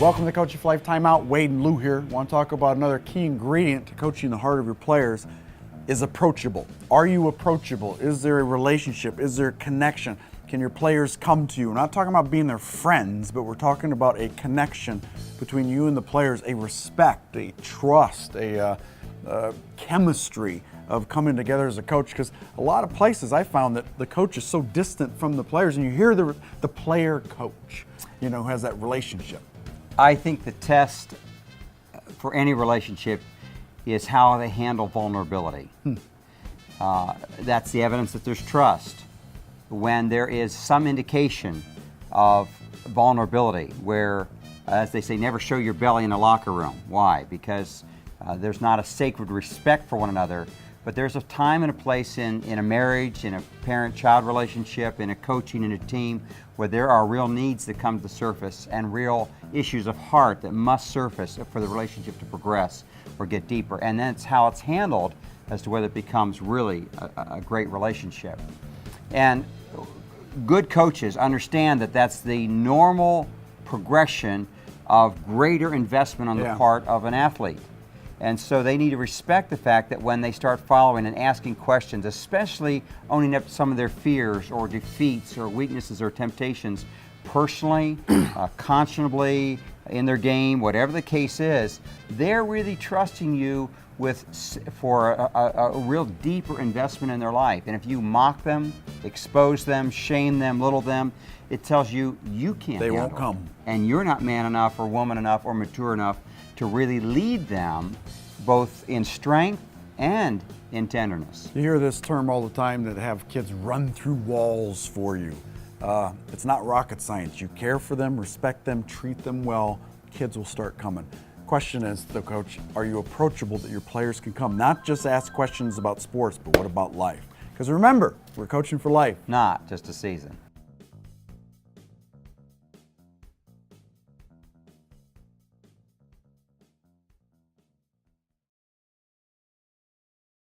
Welcome to Coaching for Life Timeout. Wade and Lou here. Want to talk about another key ingredient to coaching the heart of your players is approachable. Are you approachable? Is there a relationship? Is there a connection? Can your players come to you? We're not talking about being their friends, but we're talking about a connection between you and the players, a respect, a trust, a chemistry of coming together as a coach. Because a lot of places I found that the coach is so distant from the players, and you hear the player coach, who has that relationship. I think the test for any relationship is how they handle vulnerability. That's the evidence that there's trust. When there is some indication of vulnerability where, as they say, never show your belly in a locker room. Why? Because there's not a sacred respect for one another, but there's a time and a place in a marriage, in a parent-child relationship, in a coaching, in a team, where there are real needs that come to the surface and real issues of heart that must surface for the relationship to progress or get deeper. And then it's how it's handled as to whether it becomes really a great relationship. And good coaches understand that that's the normal progression of greater investment on the part of an athlete. And so they need to respect the fact that when they start following and asking questions, especially owning up to some of their fears or defeats or weaknesses or temptations personally, conscionably, in their game, whatever the case is, they're really trusting you for a real deeper investment in their life. And if you mock them, expose them, shame them, belittle them, it tells you can't. They won't come. And you're not man enough or woman enough or mature enough to really lead them both in strength and in tenderness. You hear this term all the time, that have kids run through walls for you. It's not rocket science. You care for them, respect them, treat them well, kids will start coming. Question is, though, Coach, are you approachable that your players can come? Not just ask questions about sports, but what about life? Because remember, we're coaching for life. Not just a season.